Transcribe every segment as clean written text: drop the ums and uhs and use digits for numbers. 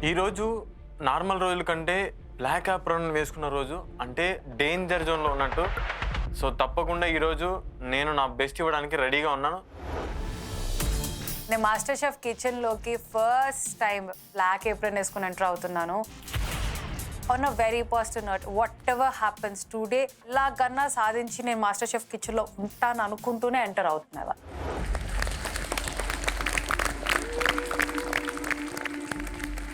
ఈరోజు నార్మల్ రోజుల కంటే బ్లాక్ యాప్రాన్ వేసుకున్న రోజు అంటే డేంజర్ జోన్లో ఉన్నట్టు. సో తప్పకుండా ఈరోజు నేను నా బెస్ట్ ఇవ్వడానికి రెడీగా ఉన్నాను. నేను మాస్టర్ షెఫ్ కిచెన్లోకి ఫస్ట్ టైం బ్లాక్ ఏప్రిన్ వేసుకుని ఎంటర్ అవుతున్నాను. On a very positive note, what ever happens today ఎలాగన్నా సాధించి నేను మాస్టర్ షెఫ్ కిచెన్లో ఉంటాను అనుకుంటూనే ఎంటర్ అవుతున్నా.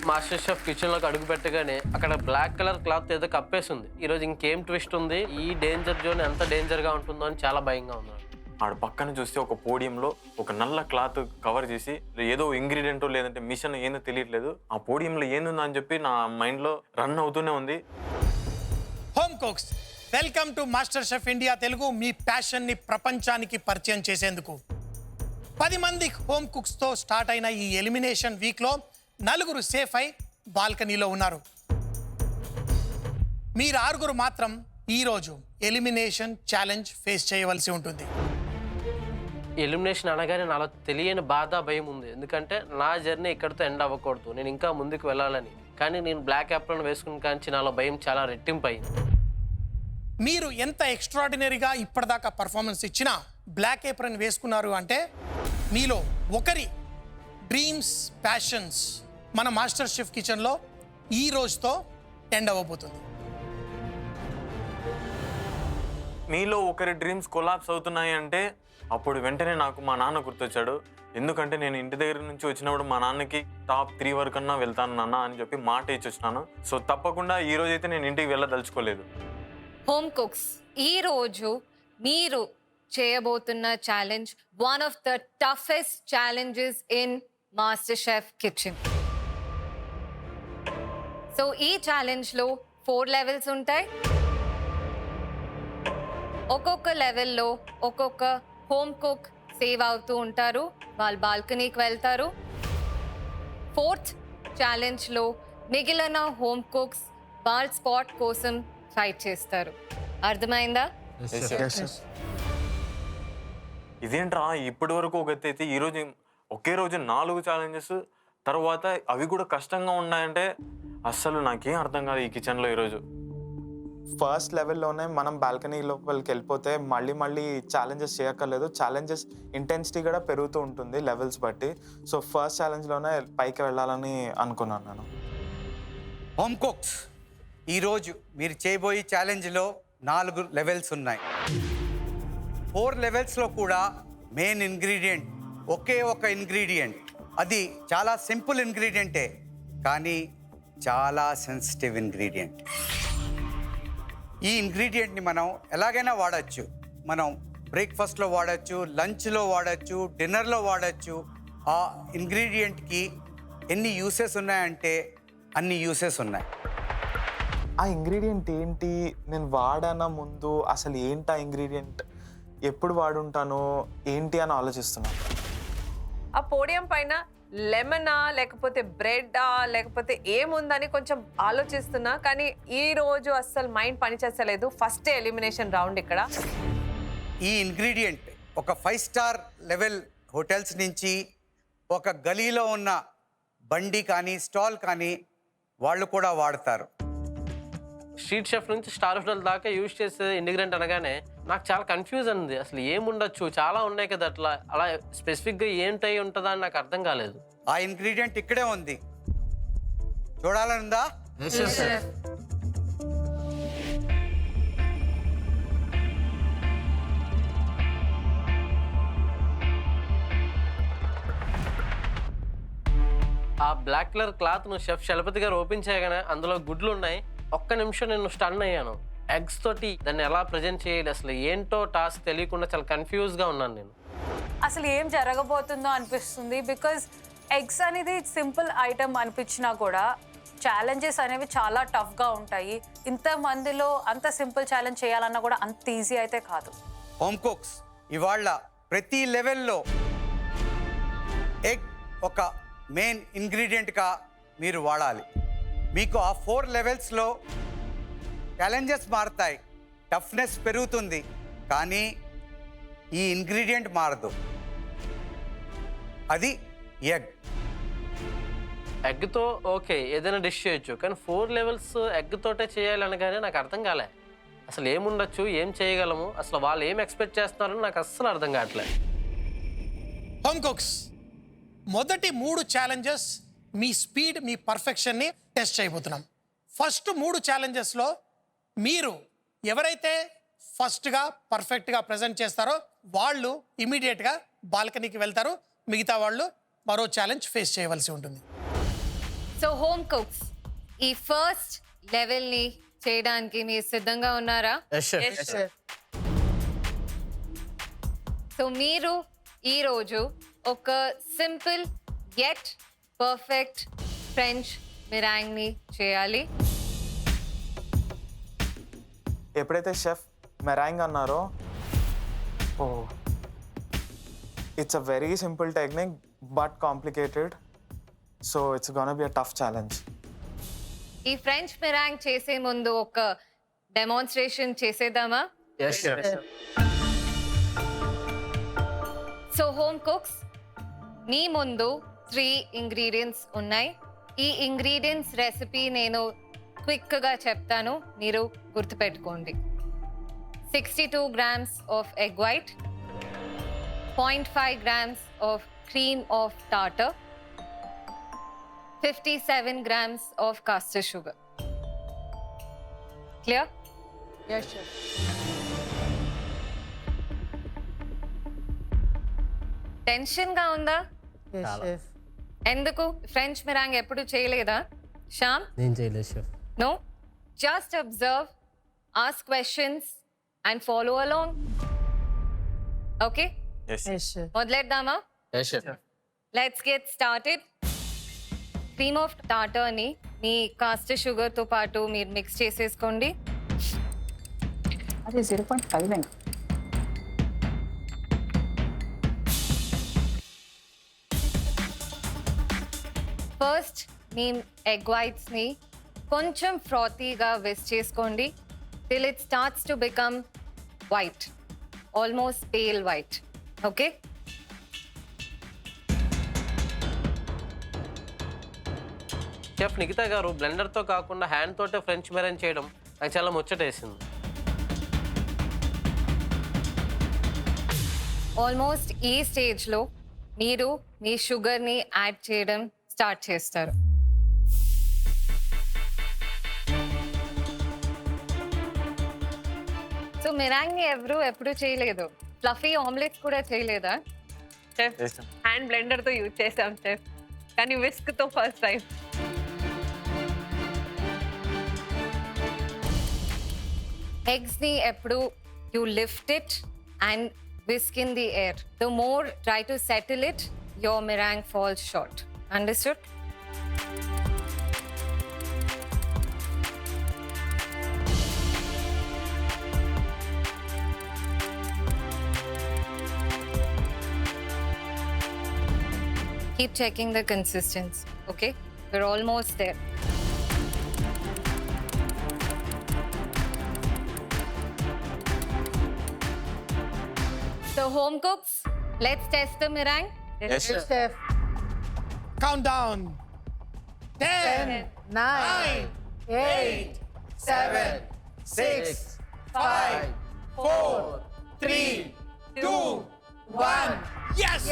మాస్టర్ షెఫ్ కిచెన్లోకి అడుగు పెట్టగానే అక్కడ బ్లాక్ కలర్ క్లాత్ ఏదో కప్పేసింది. ఈరోజు ఇంకేం ట్విస్ట్ ఉంది, ఈ డేంజర్ జోన్ ఎంత డేంజర్గా ఉంటుందో అని చాలా భయంగా ఉన్నాడు. ఆడ పక్కన చూస్తే ఒక పోడియంలో ఒక నల్ల క్లాత్ కవర్ చేసి ఏదో ఇంగ్రీడియంటో లేదంటే మిషన్ ఏందో తెలియట్లేదు. ఆ పోడియంలో ఏందుందో అని చెప్పి నా మైండ్లో రన్ అవుతూనే ఉంది. Home cooks, welcome to MasterChef India Telugu. మీ ప్యాషన్ని ప్రపంచానికి పరిచయం చేసేందుకు 10 మంది హోమ్ కుక్స్తో స్టార్ట్ అయిన ఈ ఎలిమినేషన్ వీక్లో 4 సేఫ్ అయి బాల్కనీలో ఉన్నారు. మీరు 6 మాత్రం ఈరోజు ఎలిమినేషన్ ఛాలెంజ్ ఫేస్ చేయవలసి ఉంటుంది. ఎలిమినేషన్ అనగానే నాలో తెలియని బాధ, భయం ఉంది. ఎందుకంటే నా జర్నీ ఇక్కడితో ఎండ్ అవ్వకూడదు, నేను ఇంకా ముందుకు వెళ్ళాలని. కానీ నేను బ్లాక్ యాప్రాన్ వేసుకుని కానీ నాలో భయం చాలా రెట్టింపు అయింది. మీరు ఎంత ఎక్స్ట్రాడినరీగా ఇప్పటిదాకా పర్ఫార్మెన్స్ ఇచ్చినా బ్లాక్ ఏప్రన్ వేసుకున్నారు అంటే మీలో ఒకరి డ్రీమ్స్, ప్యాషన్స్ మన మాస్టర్ షెఫ్ కిచెన్లో ఈ రోజుతో ఎండ్ అవ్వబోతుంది. మీలో ఒకరి డ్రీమ్స్ కొలాప్స్ అవుతున్నాయి అంటే అప్పుడు వెంటనే నాకు మా నాన్న గుర్తొచ్చాడు. ఎందుకంటే నేను ఇంటి దగ్గర నుంచి వచ్చినప్పుడు మా నాన్నకి టాప్ 3 వరకన్నా వెళ్తాను నాన్న అని చెప్పి మాట ఇచ్చి వచ్చినాను. సో తప్పకుండా ఈ రోజైతే నేను ఇంటికి వెళ్ళదలుచుకోలేదు. హోమ్ కుక్స్, ఈరోజు మీరు చేయబోతున్న challenge one of the toughest challenges in master chef kitchen. So ఈ ఛాలెంజ్లో 4 లెవెల్స్ ఉంటాయి. ఒక్కొక్క లెవెల్లో ఒక్కొక్క హోమ్ కుక్ సేవ్ అవుతూ ఉంటారు, వాళ్ళు బాల్కనీకి వెళ్తారు. 4th ఛాలెంజ్లో మిగిలిన హోమ్ కుక్స్ వాళ్ళ స్పాట్ కోసం ఫైట్ చేస్తారు. అర్థమైందా? ఇదేంట్రా ఇప్పటి వరకు ఒక ఎత్తు అయితే ఈరోజు ఒకే రోజు 4 ఛాలెంజెస్, తర్వాత అవి కూడా కష్టంగా ఉన్నాయంటే అస్సలు నాకేం అర్థం కాదు ఈ కిచెన్లో ఈరోజు. ఫస్ట్ లెవెల్లోనే మనం బాల్కనీ లోపలికి వెళ్ళిపోతే మళ్ళీ ఛాలెంజెస్ చేయక్కర్లేదు. ఛాలెంజెస్ ఇంటెన్సిటీ కూడా పెరుగుతూ ఉంటుంది లెవెల్స్ బట్టి. సో ఫస్ట్ ఛాలెంజ్లోనే పైకి వెళ్ళాలని అనుకున్నాను నేను. హోమ్ కుక్స్, ఈరోజు మీరు చేయబోయే ఛాలెంజ్లో 4 లెవెల్స్ ఉన్నాయి. 4 లెవెల్స్లో కూడా మెయిన్ ఇంగ్రీడియంట్ ఒకే ఒక ఇంగ్రీడియంట్. అది చాలా సింపుల్ ఇంగ్రీడియంటే, కానీ చాలా సెన్సిటివ్ ఇంగ్రీడియంట్. ఈ ఇంగ్రీడియంట్ని మనం ఎలాగైనా వాడచ్చు. మనం బ్రేక్ఫాస్ట్లో వాడచ్చు, లంచ్లో వాడచ్చు, డిన్నర్లో వాడచ్చు. ఆ ఇంగ్రీడియంట్కి ఎన్ని యూసెస్ ఉన్నాయంటే అన్ని యూసెస్ ఉన్నాయి. ఆ ఇంగ్రీడియంట్ ఏంటి, నేను వాడానా ముందు, అసలు ఏంటి ఆ ఇంగ్రీడియంట్, ఎప్పుడు వాడుంటాను ఏంటి అని ఆలోచిస్తున్నాను. ఆ పోడియం పైన లెమనా లేకపోతే బ్రెడ్డా లేకపోతే ఏముందని కొంచెం ఆలోచిస్తున్నా, కానీ ఈ రోజు అస్సలు మైండ్ పనిచేస్తలేదు. ఫస్ట్ ఎలిమినేషన్ రౌండ్ ఇక్కడ. ఈ ఇంగ్రీడియంట్ ఒక 5 స్టార్ లెవెల్ హోటల్స్ నుంచి ఒక గలీలో ఉన్న బండి కానీ స్టాల్ కానీ వాళ్ళు కూడా వాడతారు. స్ట్రీట్ షెఫ్ నుంచి స్టార్ హోటల్ దాకా యూజ్ చేసే ఇంగ్రీడియంట్ అనగానే నాకు చాలా కన్ఫ్యూజ్ ఉంది. అసలు ఏముండొచ్చు, చాలా ఉన్నాయి కదా, అలా స్పెసిఫిక్గా ఏంటై ఉంటుందా అని నాకు అర్థం కాలేదు. ఆ ఇంగ్రీడియంట్ ఇక్కడే ఉంది, చూడాలనుందా? ఆ బ్లాక్ కలర్ క్లాత్ను షెఫ్ చలపతి గారు ఓపెన్ చేయగానే అందులో గుడ్లు ఉన్నాయి. ఒక్క నిమిషం నేను స్టన్ అయ్యాను. ఎగ్స్ తోటి దాన్ని ఎలా ప్రజెంట్ చేయాలి, అసలు ఏంటో టాస్క్ తెలియకుండా చాలా కన్ఫ్యూజ్గా ఉన్నాను నేను. అసలు ఏం జరగబోతుందో అనిపిస్తుంది. బికాజ్ ఎగ్స్ అనేది సింపుల్ ఐటమ్ అనిపించినా కూడా ఛాలెంజెస్ అనేవి చాలా టఫ్గా ఉంటాయి. ఇంతమందిలో అంత సింపుల్ ఛాలెంజ్ చేయాలన్నా కూడా అంత ఈజీ అయితే కాదు. హోమ్ కుక్స్, ఇవాళ ప్రతి లెవెల్లో ఎగ్ ఒక మెయిన్ ఇంగ్రీడియంట్గా మీరు వాడాలి. మీకు ఆ 4 లెవెల్స్లో ఛాలెంజెస్ మారుతాయి, టఫ్నెస్ పెరుగుతుంది, కానీ ఈ ఇంగ్రీడియంట్ మారదు. అది ఎగ్. ఎగ్తో ఓకే ఏదైనా డిష్ చేయొచ్చు, కానీ 4 లెవెల్స్ ఎగ్ తోటే చేయాలి అనగానే నాకు అర్థం కాలే. అసలు ఏముండొచ్చు, ఏం చేయగలము, అసలు వాళ్ళు ఏం ఎక్స్పెక్ట్ చేస్తున్నారని నాకు అస్సలు అర్థం కావట్లేదు. హోమ్ కుక్స్, మొదటి 3 ఛాలెంజెస్ మీ స్పీడ్, మీ పర్ఫెక్షన్ని టెస్ట్ చేయబోతున్నాం. ఫస్ట్ 3 ఛాలెంజెస్లో మీరు ఎవరైతే ఫస్ట్గా పర్ఫెక్ట్గా ప్రజెంట్ చేస్తారో వాళ్ళు ఇమీడియట్గా బాల్కనీకి వెళ్తారు. మిగతా వాళ్ళు మరో ఛాలెంజ్ ఫేస్ చేయవలసి ఉంటుంది. సో హోమ్ కుక్స్, ఈ ఫస్ట్ లెవెల్ని చేయడానికి మీరు సిద్ధంగా ఉన్నారా? సో మీరు ఈరోజు ఒక సింపుల్ యెట్ పర్ఫెక్ట్ ఫ్రెంచ్ మిరాంగ్ని చేయాలి. ఎప్పుడైతే షెఫ్ మెరాంగ్ అన్నారో, it's a very simple technique but complicated, so it's gonna be a tough challenge. ఈ ఫ్రెంచ్ మిరాంగ్ చేసే ముందు ఒక డెమాన్స్ట్రేషన్ చేసేద్దామా? సో హోమ్ కుక్స్, మీ ముందు 3 ఇంగ్రీడియంట్స్ ఉన్నాయి. ఈ ఇంగ్రీడియంట్స్ రెసిపీ నేను క్విక్గా చెప్తాను, మీరు గుర్తుపెట్టుకోండి. 62 grams of egg white, 0.5 grams of cream of tartar, 57 grams of caster sugar. Clear? Yes, chef. టెన్షన్గా ఉందా? Yes, chef. ఎందుకు? ఫ్రెంచ్ మిరాంగ్ ఎప్పుడు చేయలేదా? శ్యామ్? నేను చేయలేదు chef. No? Just observe, ask questions and follow along. Okay? Yes, chef. మొదలెద్దామా? Let's get started. Cream of టాటర్ని మీ కాస్టర్ షుగర్తో పాటు మీరు మిక్స్ చేసేసుకోండి. అది 0.5 అండి. ఫస్ట్ మీ ఎగ్ వైట్స్ని కొంచెం ఫ్రాతీగా విస్ చేసుకోండి till it starts to become white, almost pale white. Okay? Chef Nikhita గారు బ్లెండర్తో కాకుండా హ్యాండ్ తోటే ఫ్రెంచ్ మిరాంగ్ చేయడం నాకు చాలా ముచ్చటేసింది. ఆల్మోస్ట్ ఈ స్టేజ్లో మీరు మీ షుగర్ని యాడ్ చేయడం స్టార్ట్ చేస్తారు. సో మిరాంగ్ని ఎప్పుడు చేయలేదు. ఫ్లఫీ ఆమ్లెట్స్ కూడా చేయలేదా? చెఫ్ హ్యాండ్ బ్లెండర్తో యూజ్ చేసాం చెఫ్, కానీ విస్క్తో ఫస్ట్ టైం. ఎగ్స్ని ఎప్పుడు you lift it and whisk in the air. The more try to settle it, your meringue falls short. Understood? Keep checking the consistency, okay? We're almost there. So home cooks, let's test the meringue. Yes, chef. Count down. 10, 9, 8, 7, 6, 5, 4, 3, 2, 1. Yes!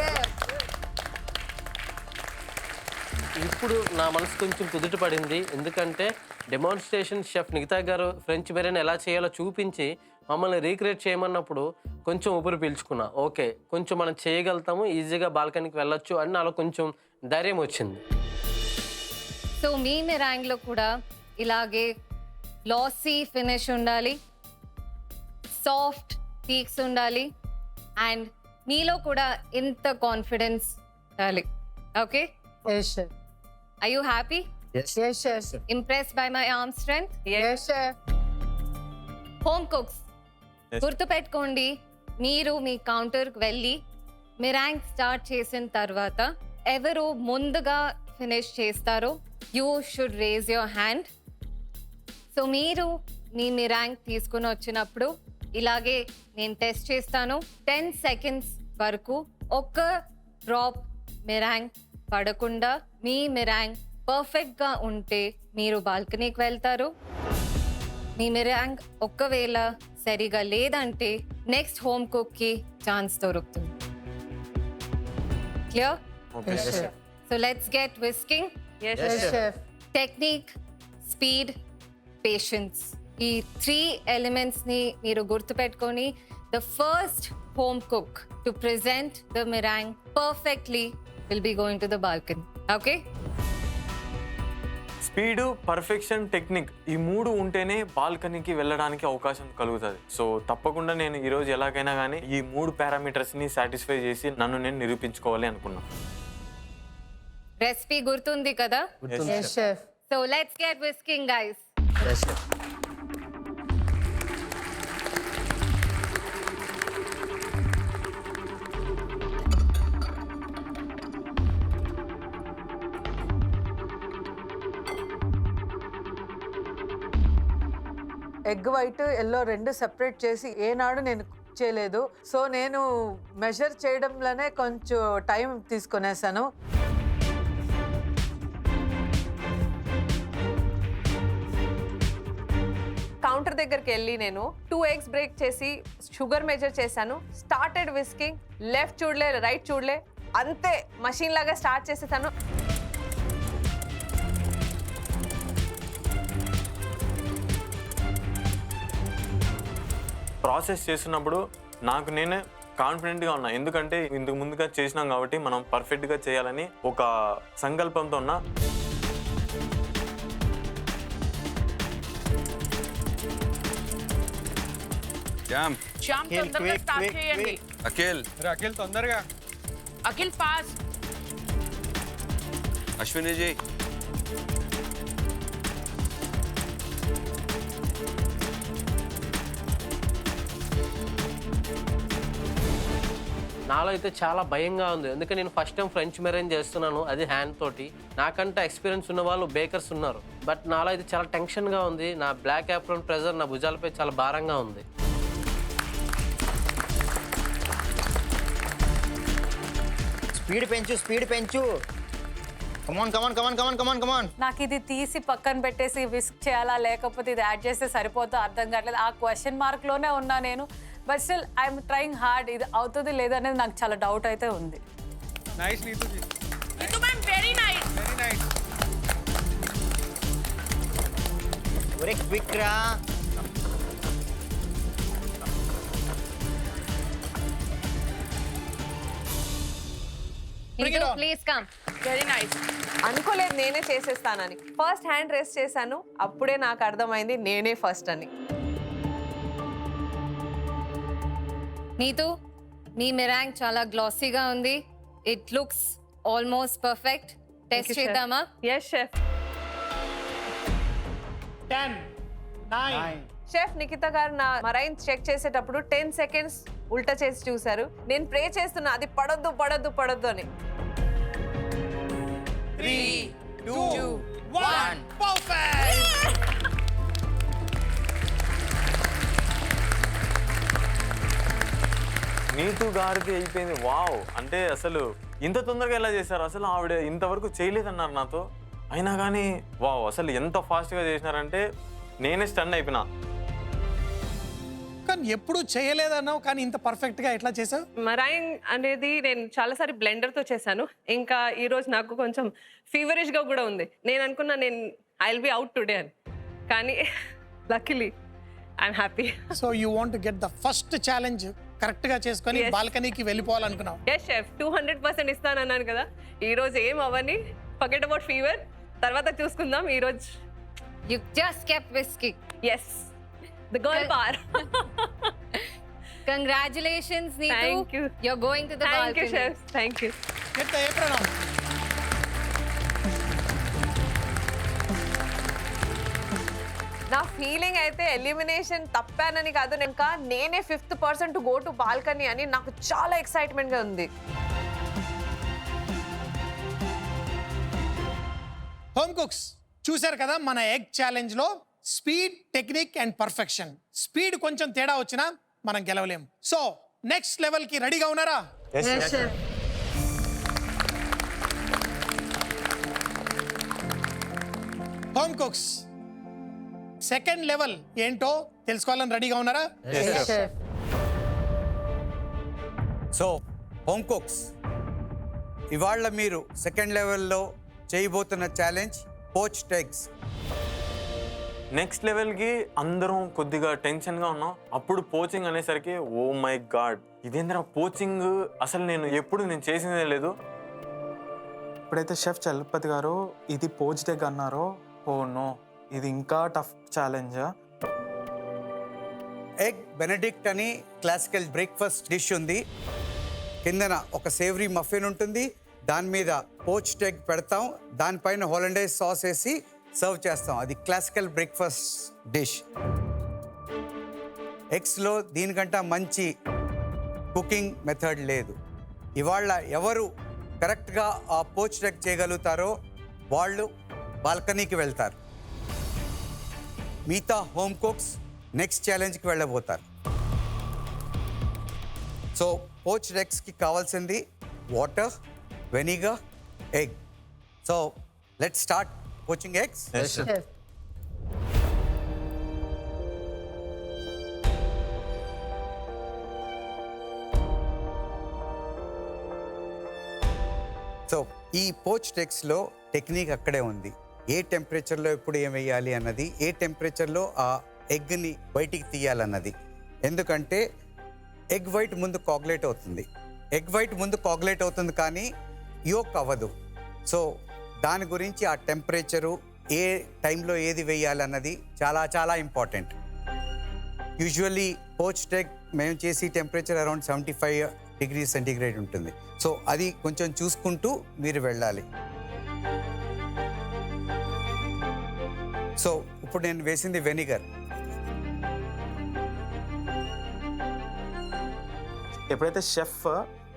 ఇప్పుడు నా మనసు కొంచెం కుదుట పడింది, ఎందుకంటే demonstration chef Nikhita గారు French biryani ఎలా చేయాలో చూపించి మమ్మల్ని రీక్రియేట్ చేయమన్నప్పుడు కొంచెం ఊపిరి పీల్చుకున్నా. ఓకే, కొంచెం మనం చేయగలుగుతాము, ఈజీగా బాల్కనీకి వెళ్ళొచ్చు అని నాలో కొంచెం ధైర్యం వచ్చింది. సో మీ మిరాంగ్లో కూడా ఇలాగే లాసీ ఫినిష్ ఉండాలి, సాఫ్ట్ పీక్స్ ఉండాలి, అండ్ మీలో కూడా ఇంత కాన్ఫిడెన్స్ ఉండాలి. Okay? Yes, chef. Are you happy? Yes, chef. Impressed by my arm strength? Yes, chef. Home cooks, Yes. గుర్తుపెట్టుకోండి, మీరు మీ కౌంటర్కి వెళ్ళి మిరాంగ్ స్టార్ట్ చేసిన తర్వాత ఎవరు ముందుగా ఫినిష్ చేస్తారో you should raise your hand. So మీరు మీ మిరాంగ్ తీసుకుని వచ్చినప్పుడు ఇలాగే నేను టెస్ట్ చేస్తాను. 10 seconds వరకు ఒక్క డ్రాప్ మిరాంగ్ పడకుండా మీ మిరాంగ్ పర్ఫెక్ట్గా ఉంటే మీరు బాల్కనీకి వెళ్తారు. మీ మిరాంగ్ ఒక్కవేళ సరిగా లేదంటే నెక్స్ట్ హోమ్ కుక్కి ఛాన్స్ దొరుకుతుంది. Clear? So let's get whisking. Technique, speed, patience, ఈ 3 ఎలిమెంట్స్ని మీరు గుర్తుపెట్టుకొని the first home cook to present the meringue perfectly will be going to the balcony. Okay? Speed, perfection, technique ఈ 3 ఉంటేనే బాల్కనీకి వెళ్ళడానికి అవకాశం కలుగుతుంది. సో తప్పకుండా నేను ఈరోజు ఎలాగైనా కానీ ఈ 3 పారామీటర్స్ని సాటిస్ఫై చేసి నన్ను నేను నిరూపించుకోవాలి అనుకున్నాను. రెసిపీ గుర్తుంది కదా? So let's get whisking guys. Egg white yellow 2 separate చేసి ఏనాడు నేను కుక్ చేయలేదు. సో నేను మెజర్ చేయడంలోనే కొంచెం టైం తీసుకునేసాను. కౌంటర్ దగ్గరికి వెళ్ళి నేను 2 eggs బ్రేక్ చేసి షుగర్ మెజర్ చేశాను. Started whisking. లెఫ్ట్ చూడలే, రైట్ చూడలే, అంతే మషిన్ లాగా స్టార్ట్ చేసేసాను. ప్రాసెస్ చేస్తున్నప్పుడు నాకు నేనే కాన్ఫిడెంట్గా ఉన్నా, ఎందుకంటే ఇంతకు ముందుగా చేసినాం కాబట్టి మనం పర్ఫెక్ట్గా చేయాలని ఒక సంకల్పంతో ఉన్నా. శ్యామ్ తొందరగా స్టార్ట్ చేయండి. అఖిల్ తొందరగా. అఖిల్ ఫాస్ట్. అశ్విని జీ. నాలో అయితే చాలా భయంగా ఉంది, ఎందుకంటే నేను ఫస్ట్ టైం ఫ్రెంచ్ మెరైన్ చేస్తున్నాను, అది హ్యాండ్ తోటి. నాకంటే ఎక్స్పీరియన్స్ ఉన్న వాళ్ళు బేకర్స్ ఉన్నారు, బట్ నాలో అయితే చాలా టెన్షన్గా ఉంది. నా బ్లాక్ యాప్రాన్ ప్రెజర్ నా భుజాలపై చాలా భారంగా ఉంది. స్పీడ్ పెంచు. కమాన్. నాకు ఇది తీసి పక్కన పెట్టేసి విస్క్ చేయాలా లేకపోతే ఇది యాడ్ చేస్తే సరిపోతా అర్థం కావట్లేదు. ఆ క్వశ్చన్ మార్క్లోనే ఉన్నా నేను. But still I'm trying hard. ఇది అవుతుంది లేదనేది నాకు చాలా డౌట్ అయితే ఉంది. Nice Neetu ji. Neetu ma'am very nice. Very nice. ఒరే క్విక్ రా. Please come. Very nice. అనుకోలేదు నేనే చేసేస్తానని. ఫస్ట్ హ్యాండ్ రేస్ చేశాను, అప్పుడే నాకు అర్థమైంది నేనే ఫస్ట్ అని. నీతు, నీ మిరాంగ్ చాలా గ్లాసీగా ఉంది. It looks almost perfect. Test చేద్దామా? Yes chef. 10, 9. Chef Nikhita garu నా మరైన్ చెక్ చేసేటప్పుడు 10 seconds ఉల్టా చేసి చూశారు. నేను ప్రే చేస్తున్నా అది పడొద్దు అని. 3, 2, 1. పర్ఫెక్ట్. నీతు గారికి అయిపోయింది. వావ్, అంటే అసలు ఇంత తొందరగా ఎలా చేశారు? అసలు ఆవిడ ఇంతవరకు చేయలేదన్నారు నాతో, అయినా కానీ వావ్, అసలు ఎంత ఫాస్ట్గా చేసినారంటే నేనే స్టన్ అయిపోయినా. కానీ ఎప్పుడు చేయలేదన్నావు, కానీ ఇంత పర్ఫెక్ట్గా ఎట్లా చేసావు? మరైన్ అనేది నేను చాలాసారి బ్లెండర్తో చేశాను. ఇంకా ఈరోజు నాకు కొంచెం ఫీవరిష్గా కూడా ఉంది. నేను అనుకున్నా నేను I will be out today అని, కానీ luckily I'm happy. So you want to get the first challenge కరెక్ట్గా చేసుకొని బాల్కనీకి వెళ్ళిపోవాలనుకున్నావు. ఎస్ షెఫ్, 200% ఇస్తానన్నాను కదా. ఈరోజు ఏం అవ్వని, ఫర్గెట్ అబౌట్ ఫీవర్, తర్వాత చూసుకుందాం. ఈరోజు You just kept whisking. Yes, the girl power. Congratulations, Neetu. Thank you. You're going to the thank you balcony. Chef, thank you. Get the apron on. నా ఫీలింగ్ అయితే ఎలిమినేషన్ తప్పానని కాదు, ఇంకా నేనే 5th person to go to balcony అని నాకు చాలా ఎక్సైట్మెంట్గా ఉంది. హోమ్ కుక్స్ చూశారు కదా, మన ఎగ్ ఛాలెంజ్లో speed, technique and perfection. Speed కొంచెం తేడా వచ్చినా మనం గెలవలేం. సో నెక్స్ట్ లెవెల్కి రెడీగా ఉన్నారా? హోమ్ కుక్స్ సెకండ్ లెవెల్ ఏంటో తెలుసుకోవాలని రెడీగా ఉన్నారా? సో హోమ్ కుక్స్, ఇవాళ మీరు సెకండ్ లెవెల్లో చేయబోతున్న ఛాలెంజ్ పోచ్డ్ ఎగ్స్. నెక్స్ట్ లెవెల్కి అందరం కొద్దిగా టెన్షన్గా ఉన్నాం. అప్పుడు పోచింగ్ అనేసరికి ఓ మై గాడ్, ఇదేంద్రా పోచింగ్, అసలు నేను చేసిందే లేదు. ఇప్పుడైతే షెఫ్ చలపతి గారు ఇది పోచ్డ్ ఎగ్ అన్నారో, ఓ నో, ఇది ఇంకా టఫ్ ఛాలెంజ్. ఎగ్ బెనెడిక్ట్ అని క్లాసికల్ బ్రేక్ఫాస్ట్ డిష్ ఉంది. కిందన ఒక సేవరీ మఫిన్ ఉంటుంది, దాని మీద పోచ్డ్ ఎగ్ పెడతాం, దానిపైన హాలండైజ్ సాస్ వేసి సర్వ్ చేస్తాం. అది క్లాసికల్ బ్రేక్ఫాస్ట్ డిష్. ఎగ్స్లో దీనికంటే మంచి కుకింగ్ మెథడ్ లేదు. ఇవాళ ఎవరు కరెక్ట్గా ఆ పోచ్డ్ ఎగ్ చేయగలుగుతారో వాళ్ళు బాల్కనీకి వెళ్తారు. మిగతా హోమ్ కుక్స్ నెక్స్ట్ ఛాలెంజ్కి వెళ్ళబోతారు. సో పోచ్డ్ ఎగ్స్కి కావాల్సింది water, vinegar, egg. So let's start poaching eggs. So ఈ పోచ్డ్ ఎగ్స్లో టెక్నిక్ అక్కడే ఉంది. ఏ టెంపరేచర్లో ఎప్పుడు ఏం వేయాలి అన్నది, ఏ టెంపరేచర్లో ఆ ఎగ్ని బయటికి తీయాలన్నది. ఎందుకంటే ఎగ్ వైట్ ముందు కాగులేట్ అవుతుంది. ఎగ్ వైట్ ముందు కాగులేట్ అవుతుంది కానీ యోక్ అవ్వదు. సో దాని గురించి ఆ టెంపరేచరు, ఏ టైంలో ఏది వేయాలన్నది చాలా చాలా ఇంపార్టెంట్. యూజువల్లీ పోచ్డ్ ఎగ్ మేము చేసి టెంపరేచర్ అరౌండ్ 75 డిగ్రీ సెంటీగ్రేడ్ ఉంటుంది. సో అది కొంచెం చూసుకుంటూ మీరు వెళ్ళాలి. సో ఇప్పుడు నేను వేసింది వెనిగర్. ఎప్పుడైతే షెఫ్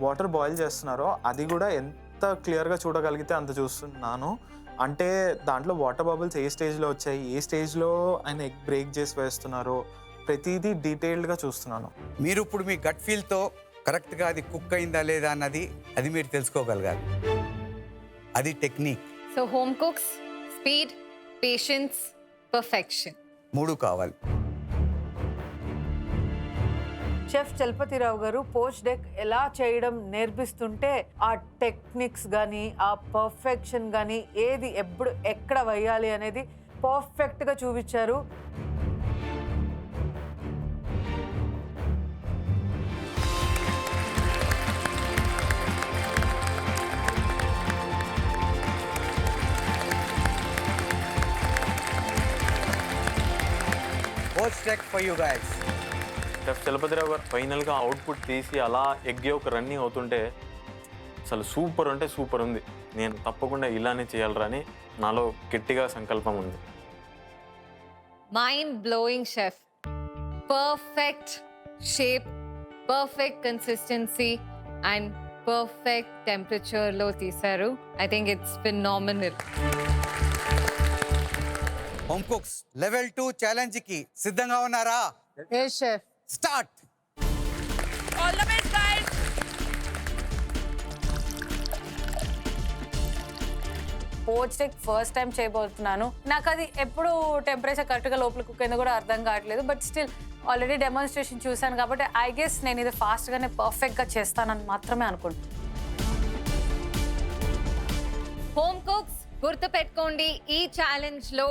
వాటర్ బాయిల్ చేస్తున్నారో అది కూడా ఎంత క్లియర్గా చూడగలిగితే అంత చూస్తున్నాను. అంటే దాంట్లో వాటర్ బబుల్స్ ఏ స్టేజ్లో వచ్చాయి, ఏ స్టేజ్లో ఆయన ఎగ్ బ్రేక్ చేసి వేస్తున్నారో ప్రతిదీ డీటెయిల్డ్గా చూస్తున్నాను. మీరు ఇప్పుడు మీ గట్ ఫీల్తో కరెక్ట్గా అది కుక్ అయిందా లేదా అన్నది అది మీరు తెలుసుకోగలగాలి. అది technique. So home cooks speed, patience, perfection 3 కావాలి. చెఫ్ చలపతిరావు గారు పోచ్డ్ ఎగ్ ఎలా చేయడం నేర్పిస్తుంటే ఆ టెక్నిక్స్ కానీ, ఆ పర్ఫెక్షన్ కానీ, ఏది ఎప్పుడు ఎక్కడ వేయాలి అనేది పర్ఫెక్ట్గా చూపించారు. Poached egg for you guys. Chef Chalapathirao గారు ఫైనల్గా అవుట్పుట్ తీసి అలా ఎగ్ యొక్క రన్నింగ్ అవుతుంటే అసలు సూపర్ అంటే సూపర్ ఉంది. నేను తప్పకుండా ఇలానే చేయాలరా అని నాలో గట్టిగా సంకల్పం ఉంది. Mind blowing chef. Perfect shape, perfect consistency and perfect టెంపరేచర్లో తీశారు. I think it's phenomenal. Home cooks level 2 ఛాలెంజ్కి సిద్ధంగా ఉన్నారా? Yes, chef. Start. All the best, guys. Poached egg first time చేయబోతున్నాను. నాకు అది ఎప్పుడు టెంపరేచర్ కరెక్ట్గా లోపల కుక్ అయిందో కూడా అర్థం కావట్లేదు. బట్ స్టిల్ ఆల్రెడీ డెమాన్స్ట్రేషన్ చూశాను కాబట్టి ఐ గెస్ నేను ఇది ఫాస్ట్గానే పర్ఫెక్ట్గా చేస్తానని మాత్రమే అనుకుంటున్నాను. హోమ్ కుక్స్ గుర్తుపెట్టుకోండి, ఈ ఛాలెంజ్లో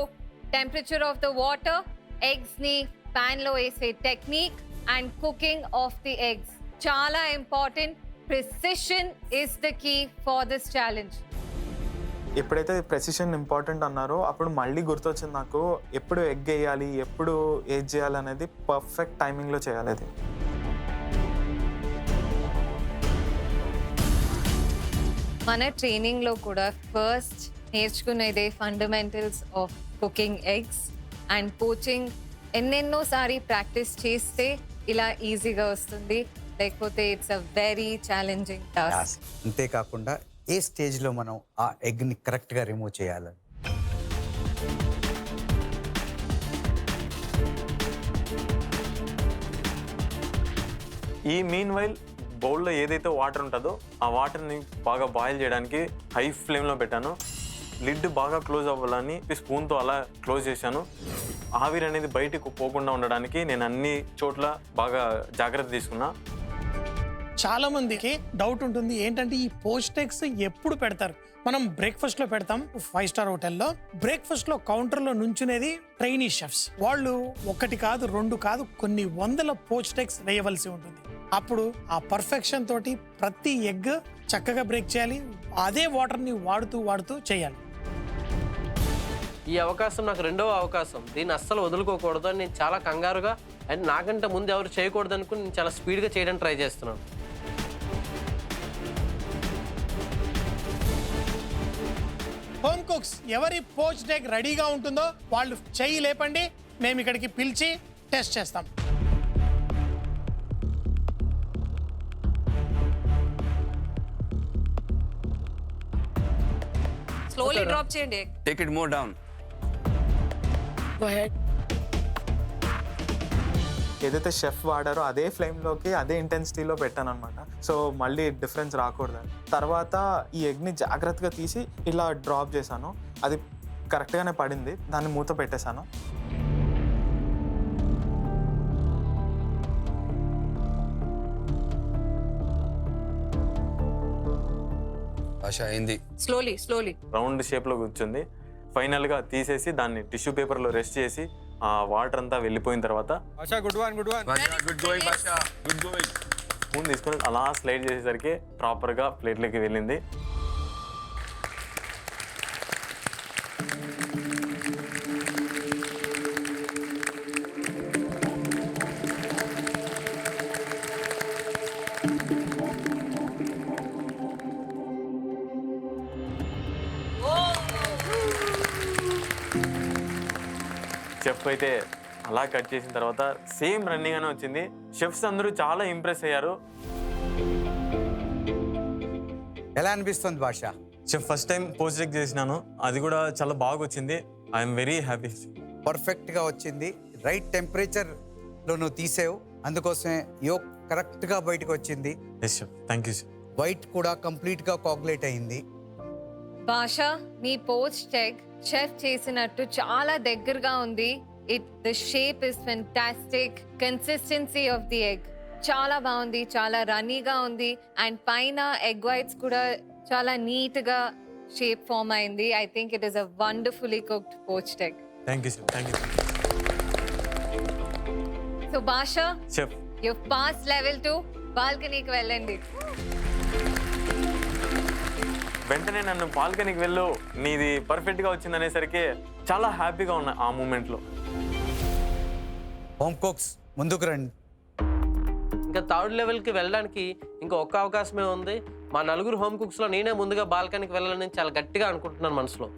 టెంపరేచర్ ఆఫ్ ద వాటర్, ఎగ్స్ని ప్యాన్లో వేసే technique and cooking of the eggs చాలా important. Precision is the key for this challenge. ఎప్పుడైతే ప్రెసిషన్ ఇంపార్టెంట్ అన్నారో అప్పుడు మళ్ళీ గుర్తొచ్చింది నాకు, ఎప్పుడు ఎగ్ వేయాలి, ఎప్పుడు ఏది చేయాలి అనేది పర్ఫెక్ట్ టైమింగ్లో చేయాలి. అది మన ట్రైనింగ్లో కూడా ఫస్ట్ నేర్చుకునేదే fundamentals of cooking eggs and poaching. ఎన్నెన్నోసారి ప్రాక్టీస్ చేస్తే ఇలా ఈజీగా వస్తుంది, లేకపోతే it's a very challenging task. అంతేకాకుండా ఏ స్టేజ్లో మనం ఆ ఎగ్ని కరెక్ట్గా రిమూవ్ చేయాలని. ఈ మీన్ వైల్ బౌల్లో ఏదైతే వాటర్ ఉంటుందో ఆ వాటర్ని బాగా బాయిల్ చేయడానికి హై ఫ్లేమ్లో పెట్టాను. లిడ్ బాగా క్లోజ్ అవ్వాలని స్పూన్తో అలా క్లోజ్ చేశాను. ఆవిరి అనేది బయటకు పోకుండా ఉండడానికి నేను అన్ని చోట్ల బాగా జాగ్రత్త తీసుకున్నా. చాలా మందికి డౌట్ ఉంటుంది ఏంటంటే ఈ పోస్ట్ ఎగ్స్ ఎప్పుడు పెడతారు? మనం బ్రేక్ఫాస్ట్ లో పెడతాం 5 స్టార్ హోటల్లో. బ్రేక్ఫాస్ట్ లో కౌంటర్ లో నుంచునేది ట్రైనీ షెఫ్స్. వాళ్ళు 1 కాదు 2 కాదు కొన్ని వందల పోస్ట్ ఎగ్స్ వేయవలసి ఉంటుంది. అప్పుడు ఆ పర్ఫెక్షన్ తోటి ప్రతి ఎగ్ చక్కగా బ్రేక్ చేయాలి. అదే వాటర్ని వాడుతూ చేయాలి. ఈ అవకాశం నాకు రెండవ అవకాశం. దీన్ని అస్సలు వదులుకోకూడదు అని నేను చాలా కంగారుగా అండ్ నాకంటే ముందు ఎవరు చేయకూడదు అనుకుని నేను చాలా స్పీడ్గా చేయడానికి ట్రై చేస్తున్నాను. హోమ్ కుక్స్ ఎవరి పోచ్డ్ ఎగ్ రెడీగా ఉంటుందో వాళ్ళు చెయ్యి లేపండి, మేము ఇక్కడికి పిలిచి టెస్ట్ చేస్తాం. Slowly drop చేయండి. Take it more down. ఏదైతే షెఫ్ వాడారో అదే ఫ్లేమ్లోకి అదే ఇంటెన్సిటీలో పెట్టాను అనమాట. సో మళ్ళీ డిఫరెన్స్ రాకూడదని తర్వాత ఈ ఎగ్ని జాగ్రత్తగా తీసి ఇలా డ్రాప్ చేశాను. అది కరెక్ట్గానే పడింది. దాన్ని మూత పెట్టేశాను. ఆశ అయింది. Slowly. రౌండ్ షేప్లో కూర్చుంది. ఫైనల్గా తీసేసి దాన్ని టిష్యూ పేపర్లో రెస్ట్ చేసి ఆ వాటర్ అంతా వెళ్ళిపోయిన తర్వాత Asha good one. Good going Asha. Good going. Spoon తీసుకొని అలా స్లైడ్ చేసేసరికి ప్రాపర్గా ప్లేట్లోకి వెళ్ళింది. చెఫ్ అయితే అలా కట్ చేసిన తర్వాత సేమ్ రన్నింగ్ అనే వచ్చింది. షెఫ్స్ అందరూ చాలా ఇంప్రెస్ అయ్యారు. ఎలా అనిపిస్తుంది భాష? Chef first time post egg చేసినాను, అది కూడా చాలా బాగా వచ్చింది. I'm very happy. పర్ఫెక్ట్గా వచ్చింది. రైట్ టెంపరేచర్లో నువ్వు తీసావు, అందుకోసమే యోక్ కరెక్ట్గా బయటకు వచ్చింది. Yes chef, thank you chef. White కూడా కంప్లీట్గా కాగ్యులేట్ అయింది. భాష నీ పోచ్డ్ ఎగ్ చెఫ్ చేసినట్టు చాలా దగ్గరగా ఉంది. The shape is fantastic. Consistency of the egg చాలా బాగుంది, చాలా రన్నీగా ఉంది. అండ్ పైన ఎగ్ వైట్స్ కూడా చాలా నీట్గా షేప్ ఫామ్ అయింది. I think it is a wonderfully cooked poached egg. Thank you chef, thank you so భాష షెఫ్. You pass level 2. బాల్కనీకి వెళ్ళండి. వెంటనే నన్ను బాల్కనీకి వెళ్ళు, నీది పర్ఫెక్ట్గా వచ్చింది అనేసరికి చాలా హ్యాపీగా ఉన్నా ఆ మూమెంట్లో. హోమ్ కుక్స్ ముందుకు రండి. ఇంకా థర్డ్ లెవెల్కి వెళ్ళడానికి ఇంకా ఒక్క అవకాశమే ఉంది. మా నలుగురు హోమ్ కుక్స్లో నేనే ముందుగా బాల్కనీకి వెళ్ళాలని చాలా గట్టిగా అనుకుంటున్నాను మనసులో.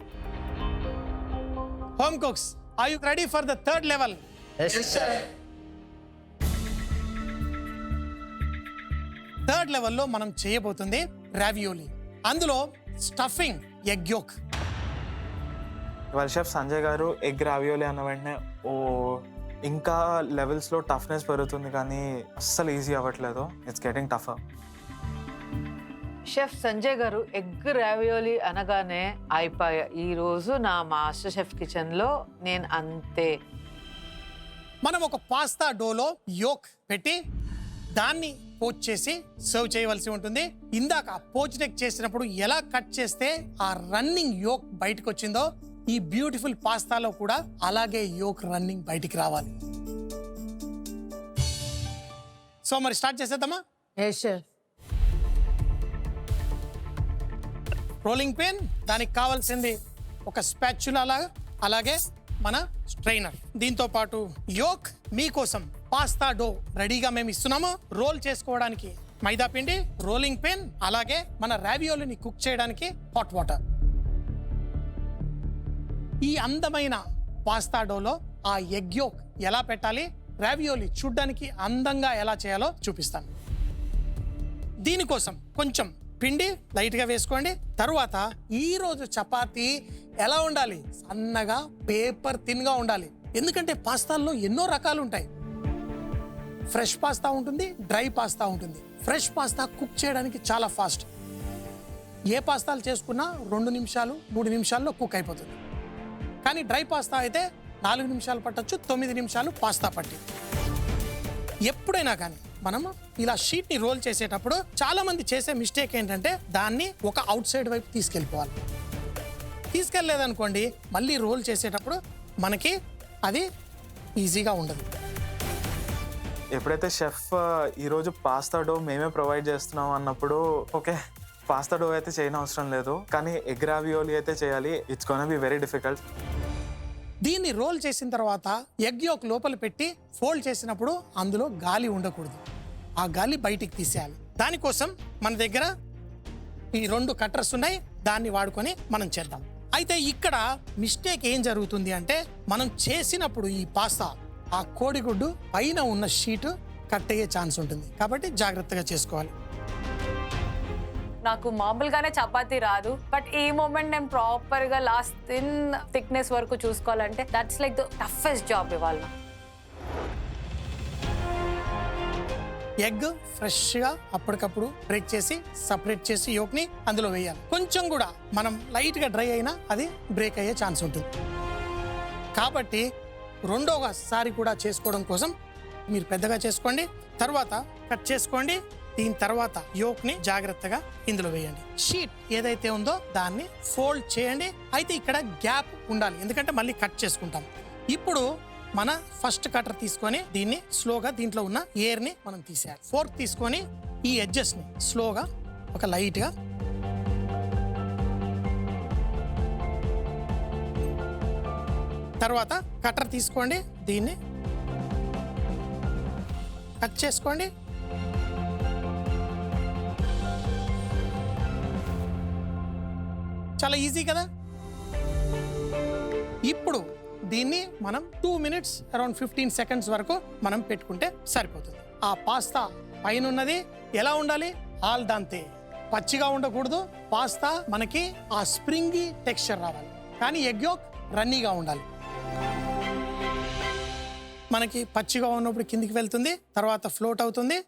Home cooks are you ready for the third level? Third లెవెల్లో మనం చేయబోతుంది రావియోలీ. అందులో స్టఫింగ్ ఎగ్ యోక్. ఇవాళ షెఫ్ సంజయ్ గారు ఎగ్ రావియోలీ అన్న వెంటనే ఇంకా లెవెల్స్లో టఫ్నెస్ పెరుగుతుంది, కానీ అస్సలు ఈజీ అవ్వట్లేదు. It's getting టఫర్. షెఫ్ సంజయ్ గారు ఎగ్ రావియోలీ అనగానే అయిపోయా. ఈరోజు నా మాస్టర్ షెఫ్ కిచెన్లో నేను అంతే. మనం ఒక పాస్తా డోలో యోక్ పెట్టి దాన్ని పోచ్ చేసి సర్వ్ చేయవలసి ఉంటుంది. ఇందాక పోచ్డ్ ఎగ్ చేసినప్పుడు ఎలా కట్ చేస్తే ఆ రన్నింగ్ యోక్ బయటకు వచ్చిందో ఈ బ్యూటిఫుల్ పాస్తాలో కూడా అలాగే యోక్ రన్నింగ్ బయటికి రావాలి. సో మరి స్టార్ట్ చేసేద్దామా? రోలింగ్ పిన్, దానికి కావాల్సింది ఒక స్పాచులా లాగా, అలాగే మన స్ట్రైనర్. దీంతో పాటు యోక్ మీకోసం పాస్తా డో రెడీగా మేము ఇస్తున్నాము. రోల్ చేసుకోవడానికి మైదా పిండి, రోలింగ్ పిన్, అలాగే మన రావియోలీని కుక్ చేయడానికి హాట్ వాటర్. ఈ అందమైన పాస్తా డోలో ఆ ఎగ్ యోక్ ఎలా పెట్టాలి, రావియోలీ చూడ్డానికి అందంగా ఎలా చేయాలో చూపిస్తాను. దీనికోసం కొంచెం పిండి లైట్గా వేసుకోండి. తరువాత ఈరోజు చపాతీ ఎలా ఉండాలి? సన్నగా పేపర్ థిన్గా ఉండాలి. ఎందుకంటే పాస్తాల్లో ఎన్నో రకాలు ఉంటాయి. ఫ్రెష్ పాస్తా ఉంటుంది, డ్రై పాస్తా ఉంటుంది. ఫ్రెష్ పాస్తా కుక్ చేయడానికి చాలా ఫాస్ట్. ఏ పాస్తాలు చేసుకున్నా 2 నిమిషాలు 3 నిమిషాల్లో కుక్ అయిపోతుంది. కానీ డ్రై పాస్తా అయితే 4 నిమిషాలు పట్టొచ్చు, 9 నిమిషాలు పాస్తా పట్టి. ఎప్పుడైనా కానీ మనం ఇలా షీట్ని రోల్ చేసేటప్పుడు చాలా మంది చేసే మిస్టేక్ ఏంటంటే దాన్ని ఒక అవుట్ సైడ్ వైపు తీసుకెళ్ళిపోవాలి. తీసుకెళ్ళలేదనుకోండి మళ్ళీ రోల్ చేసేటప్పుడు మనకి అది ఈజీగా ఉండదు. ఎప్పుడైతే షెఫ్ ఈరోజు పాస్తా డో మేమే ప్రొవైడ్ చేస్తున్నాం అన్నప్పుడు ఓకే పాస్తా డో అయితే చేయని అవసరం లేదు, కానీ ఎగ్ రావియోలీ అయితే చేయాలి. It's gonna be very difficult. దీన్ని రోల్ చేసిన తర్వాత ఎగ్ యోక్ లోపల పెట్టి ఫోల్డ్ చేసినప్పుడు అందులో గాలి ఉండకూడదు, ఆ గాలి బయటికి తీసేయాలి. దానికోసం మన దగ్గర ఈ 2 కట్టర్స్ ఉన్నాయి, దాన్ని వాడుకొని మనం చేద్దాం. అయితే ఇక్కడ మిస్టేక్ ఏం జరుగుతుంది అంటే మనం చేసినప్పుడు ఈ పాస్తా ఆ కోడిగుడ్డు పైన ఉన్న షీట్ కట్ అయ్యే ఛాన్స్ ఉంటుంది, కాబట్టి జాగ్రత్తగా చేసుకోవాలి. నాకు మామూలుగానే చపాతీ రాదు, బట్ ఈ మూమెంట్ నేను ప్రాపర్గా లాస్ట్ థిక్నెస్ వరకు చూసుకోవాలంటే that's like the toughest job ఇవాళ. ఎగ్ ఫ్రెష్గా అప్పటికప్పుడు బ్రేక్ చేసి సపరేట్ చేసి యోక్ని అందులో వేయాలి. కొంచెం కూడా మనం లైట్గా డ్రై అయినా అది బ్రేక్ అయ్యే ఛాన్స్ ఉంటుంది. కాబట్టి రెండోసారి కూడా చేసుకోవడం కోసం మీరు పెద్దగా చేసుకోండి, తర్వాత కట్ చేసుకోండి. దీని తర్వాత యోక్ని జాగ్రత్తగా ఇందులో వేయండి. షీట్ ఏదైతే ఉందో దాన్ని ఫోల్డ్ చేయండి. అయితే ఇక్కడ గ్యాప్ ఉండాలి, ఎందుకంటే మళ్ళీ కట్ చేసుకుంటాం. ఇప్పుడు మన ఫస్ట్ కటర్ తీసుకొని దీన్ని స్లోగా దీంట్లో ఉన్న ఎయిర్ని మనం తీసేయాలి. ఫోర్క్ తీసుకొని ఈ ఎడ్జెస్ని స్లోగా ఒక లైట్గా తర్వాత కటర్ తీసుకోండి, దీన్ని కట్ చేసుకోండి. చాలా ఈజీ కదా. ఇప్పుడు దీన్ని మనం 2 minutes అరౌండ్ 15 seconds వరకు మనం పెట్టుకుంటే సరిపోతుంది. ఆ పాస్తా పైన ఉన్నది ఎలా ఉండాలి, ఆల్ దాంతే పచ్చిగా ఉండకూడదు. పాస్తా మనకి ఆ స్ప్రింగీ టెక్స్చర్ రావాలి, కానీ ఎగ్ యోక్ రన్నీగా ఉండాలి. మనకి పచ్చిగా ఉన్నప్పుడు కిందికి వెళ్తుంది, తర్వాత ఫ్లోట్ అవుతుంది.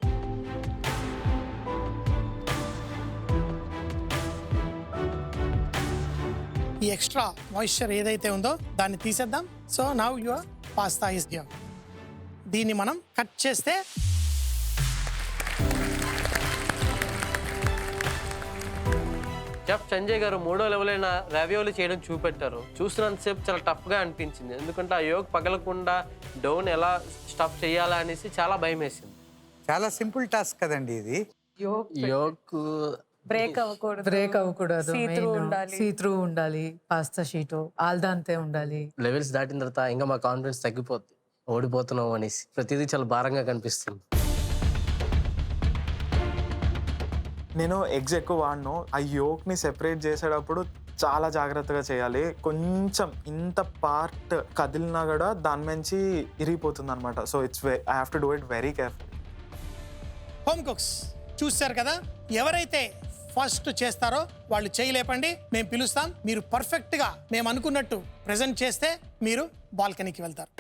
ఈ ఎక్స్ట్రా మాయిశ్చర్ ఏదైతే ఉందో దాన్ని తీసేద్దాం. So now your pasta is here. దీన్ని మనం కట్ చేస్తే చెఫ్ సంజయ్ గారు 3వ లెవెల్ అయిన రావియోలీ చేయడం చూపెట్టారు. చూసినంతసేపు చాలా టఫ్గా అనిపించింది, ఎందుకంటే ఆ యోగ్ పగలకుండా డౌన్ ఎలా స్టఫ్ చేయాలా అనేసి చాలా భయం వేసింది. చాలా సింపుల్ టాస్క్ కదండి ఇది. యోగ్ బ్రేక్ అవ్వకూడదు, సీ త్రూ ఉండాలి, పాస్తా షీట్ ఆల్దాంతే ఉండాలి. లెవెల్స్ దాటిన తర్వాత ఇంకా మా కాన్ఫిడెన్స్ తగ్గిపోద్ది, ఓడిపోతున్నాం అనేసి ప్రతిదీ చాలా భారంగా కనిపిస్తుంది. నేను ఎగ్స్ ఎక్కువ వాడను. ఆ యోక్ని సెపరేట్ చేసేటప్పుడు చాలా జాగ్రత్తగా చేయాలి. కొంచెం ఇంత పార్ట్ కదిలినా కూడా దాని నుంచి ఇరిగిపోతుంది అనమాట. So I have to do it very careful. Home cooks చూస్తారు కదా, ఎవరైతే ఫస్ట్ చేస్తారో వాళ్ళు చేయలేపండి, మేము పిలుస్తాం. మీరు పర్ఫెక్ట్గా మేము అనుకున్నట్టు ప్రెజెంట్ చేస్తే మీరు బాల్కనీకి వెళ్తారు.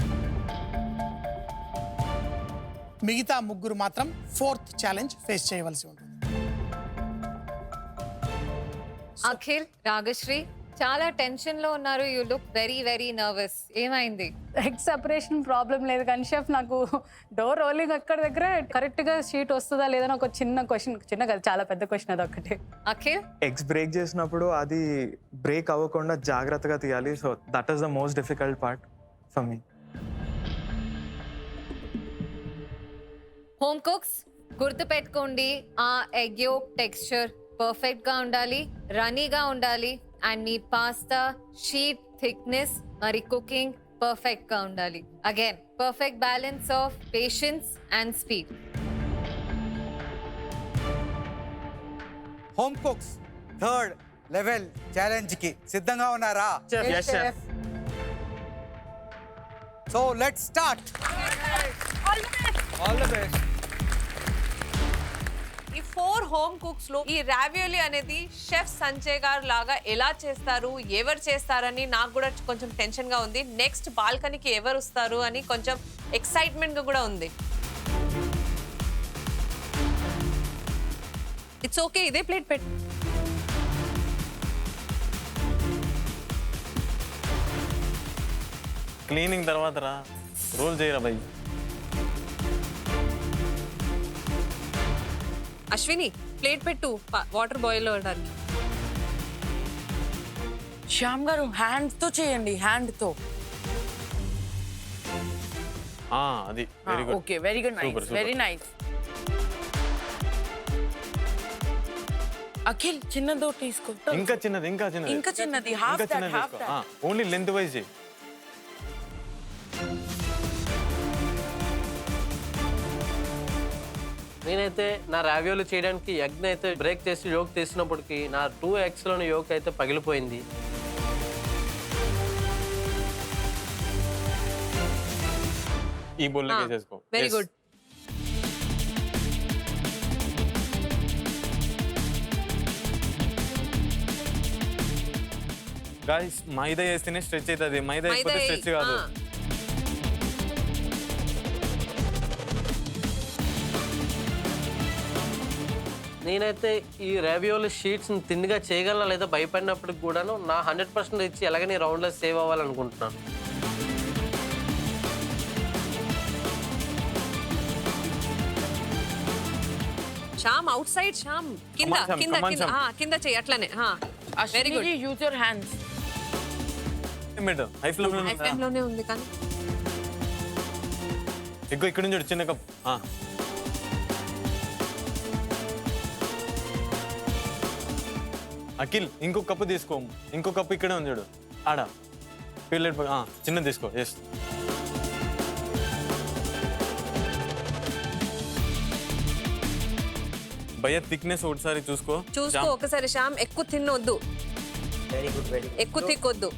మిగతా ముగ్గురు మాత్రం 4th ఛాలెంజ్ ఫేస్ చేయవలసి ఉంటుంది. అఖిల్, రాగశ్రీ చాలా టెన్షన్ లో ఉన్నారు. You look very very nervous. ఏమైంది? ఎగ్ సెపరేషన్ ప్రాబ్లం లేదు కానీ షెఫ్ నాకు డోర్ రోలింగ్ అక్కడ దగ్గర కరెక్ట్గా షీట్ వస్తుందా లేదా ఒక చిన్న క్వశ్చన్, చిన్న కాదు చాలా పెద్ద క్వశ్చన్ అది ఒకటి. అఖిల్, ఎగ్స్ బ్రేక్ చేసినప్పుడు అది బ్రేక్ అవ్వకుండా జాగ్రత్తగా తీయాలి. So that is the most difficult part for me. Home cooks గుర్తుపెట్టుకోండి, ఆ ఎగ్ యోక్ టెక్స్చర్ పర్ఫెక్ట్ గా ఉండాలి, రనీగా ఉండాలి, and me pasta sheet thickness మరి కుకింగ్ పర్ఫెక్ట్ గా ఉండాలి. Again perfect balance of patience and speed. Home cooks 3rd level challenge కి సిద్ధంగా ఉన్నారా? So let's start. All the best. ఈ 4 హోమ్ కుక్స్ లో ఈ రావియోలీ అనేది షెఫ్ సంజయ్ గారు లాగా ఎలా చేస్తారు, ఎవరు చేస్తారని నాకు కూడా కొంచెం టెన్షన్ గా ఉంది. నెక్స్ట్ బాల్కనీకి ఎవరు వస్తారు అని కొంచెం ఎక్సైట్మెంట్ గా కూడా ఉంది. ఇట్స్ ఓకే, ఇదే ప్లేట్ పెట్టు. క్లీనింగ్ తర్వాత రా, రోల్ చేయరా భయ్. అశ్విని ప్లేట్ పెట్టు వాటర్ బాయిల్ అవడానికి. శ్యామ్ గారు హ్యాండ్ తో చేయండి, హ్యాండ్ తో. అది very good. Okay, very good, nice, very nice. Akhil చిన్నదో తీసుకో. ఇంకా చిన్నది, ఇంకా చిన్నది, ఇంకా చిన్నది, హాఫ్ ఇంకా దట్, చిన్నది హాఫ్ తీసుకో. దట్. ఓన్లీ లెంత్ వైజ్ చేయి. నేనైతే నా రావియోలు చేయడానికి ఎగ్ని అయితే బ్రేక్ చేసి యోక్ తీసినప్పటికీ నా 2 ఎగ్స్లోని యోక్ అయితే పగిలిపోయింది. ఈ బౌల్లోకి వేసేసుకో. Very Yes. గుడ్. గాయ్స్ మైదా వేస్తేనే స్ట్రెచ్ అవుతుంది, మైదా అయిపోతే స్ట్రెచ్ కాదు. నేనైతే ఈ రావియోలు షీట్స్ని తిండిగా చేయగలనా లేదా భయపడినప్పటికి కూడాను నా 100% ఇచ్చి ఎలాగని రౌండ్లో సేవ్ అవ్వాలనుకుంటున్నాను. శ్యామ్ అవుట్ సైడ్, శ్యామ్ కింద Come on, Shyam, కింద come on, కింద Shyam. కింద చెయ్యి అట్లనే. Very good. Use your hands. High flame high flame లోనే ఉంది కానీ ఎక్కువ ఇక్కడ నుంచి చూడు, చిన్న కప్. అఖిల్ ఇంకొక కప్పు తీసుకో, ఇంకో కప్పు ఇక్కడే ఉంది చూడు, ఆడ ప్లేట్ చిన్నది తీసుకో. ఎస్, భయ థిక్నెస్ ఒకసారి చూసుకో. చూసుకో ఒకసారి. శ్యామ్ ఎక్కువ తిన్నొద్దు, వెరీ గుడ్, వెరీ గుడ్. ఎక్కువ తిక్కొద్దు.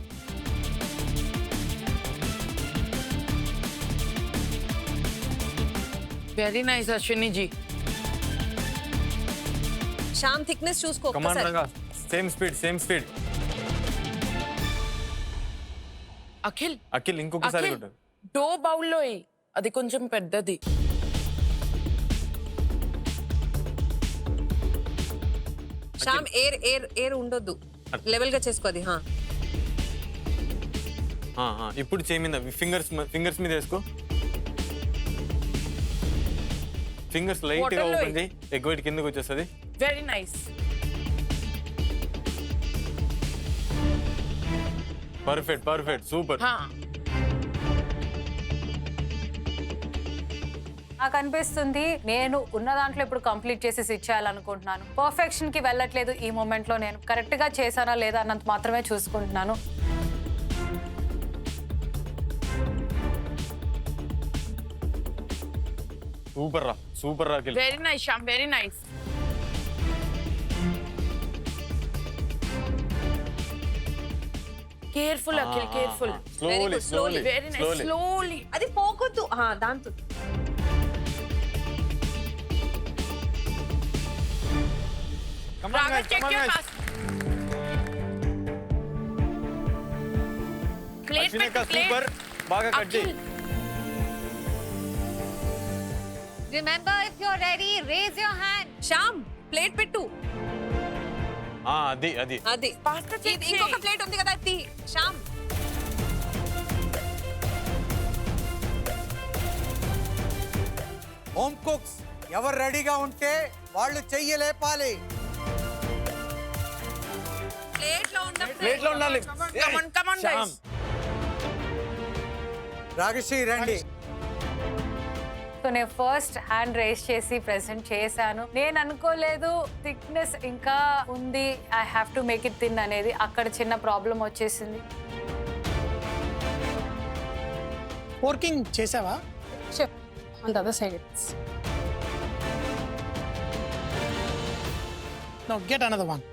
Very nice Ashwini ji. Shyam thickness చూసుకో కమాన్ ఒక్కసారి. Ranga, same speed, same speed. Akhil, Akhil ఇంకొకసారి అఖిల్ కొట్టు. డో బౌల్లో వేయి, అది కొంచెం పెద్దది. శ్యామ్ ఎయిర్ ఎయిర్ ఎయిర్ ఉండొద్దు, లెవెల్ గా చేసుకో అది. ఇప్పుడు చేయి మీద ఫింగర్స్ మీద వేసుకో. ఫింగర్స్ లైట్ గా Water లో ఓపెన్ చేయి, ఎగ్ వైట్ కిందకి వచ్చేస్తుంది. Very nice. Perfect, perfect, super. నాకు అనిపిస్తుంది నేను ఉన్న దాంట్లో ఇప్పుడు కంప్లీట్ చేసి ఇచ్చేయాలనుకుంటున్నాను. పర్ఫెక్షన్ కి వెళ్ళట్లేదు ఈ మూమెంట్ లో. నేను కరెక్ట్ గా చేశానా లేదా అన్నంత మాత్రమే చూసుకుంటున్నాను. సూపర్ రా, సూపర్ రా Akhil. Very nice Shyam, very nice. Careful Akhil, careful. Slowly, slowly, very nice, slowly. అది పోకొద్దు దాంతో. Raga, check your mask. Plate పెట్టు, plate. సూపర్, బాగా కట్ చేయి. Remember, if you're ready, raise your hand. Shyam plate పెట్టు. అది అది అది Faster check ఇంకొక చేయి. ప్లేట్ ఉంది కదా, అది శ్యామ్. హోమ్ కుక్స్ ఎవరు రెడీగా ఉంటే వాళ్ళు చెయ్యి లేపాలి. ప్లేట్ లో ఉన్న ప్లేట్ లో ఉండాలి. Come on, come on, guys. Shyam, Ragashree రండి. సో నేను ఫస్ట్ హ్యాండ్ రేస్ చేసి ప్రెజెంట్ చేశాను. నేను అనుకోలేదు థిక్నెస్ ఇంకా ఉంది, I have to make it thin అనేది. అక్కడ చిన్న ప్రాబ్లం వచ్చేసింది. ఫోర్కింగ్ చేసావా? On the other side. Now get another one.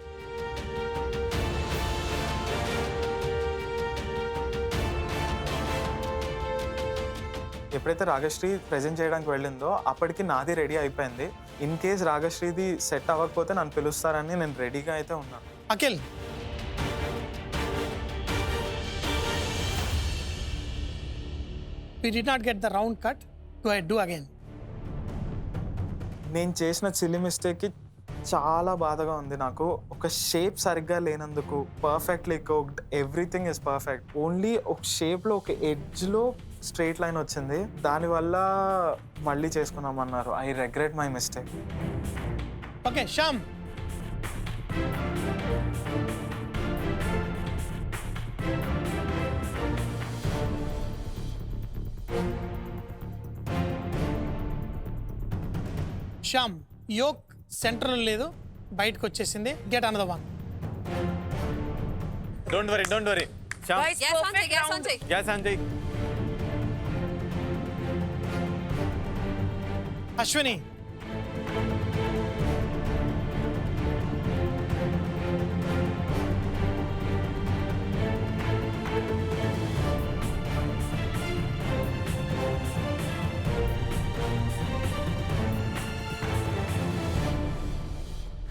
ఎప్పుడైతే రాగశ్రీ ప్రెజెంట్ చేయడానికి వెళ్ళిందో అప్పటికి నాది రెడీ అయిపోయింది. ఇన్ కేస్ రాగశ్రీది సెట్ అవ్వకపోతే నన్ను పిలుస్తారని నేను రెడీగా అయితే ఉన్నాను. Akhil, we did not get the round cut. Do again. నేను చేసిన సిల్లీ మిస్టేక్కి చాలా బాధగా ఉంది నాకు. ఒక షేప్ సరిగ్గా లేనందుకు, perfectly cooked, everything is perfect. Only ఒక షేప్లో ఒక ఎడ్జ్లో స్ట్రైట్ లైన్ వచ్చింది. దానివల్ల మళ్ళీ చేసుకున్నామన్నారు. I regret my mistake. Okay Shyam, Shyam yolk సెంటర్లో లేదు, బయటకు వచ్చేసింది. Get another one. Don't worry Shyam, Guys, Yes, perfect Sanjay, yes, round. Sanjay. Gas on చేయి. అశ్విని,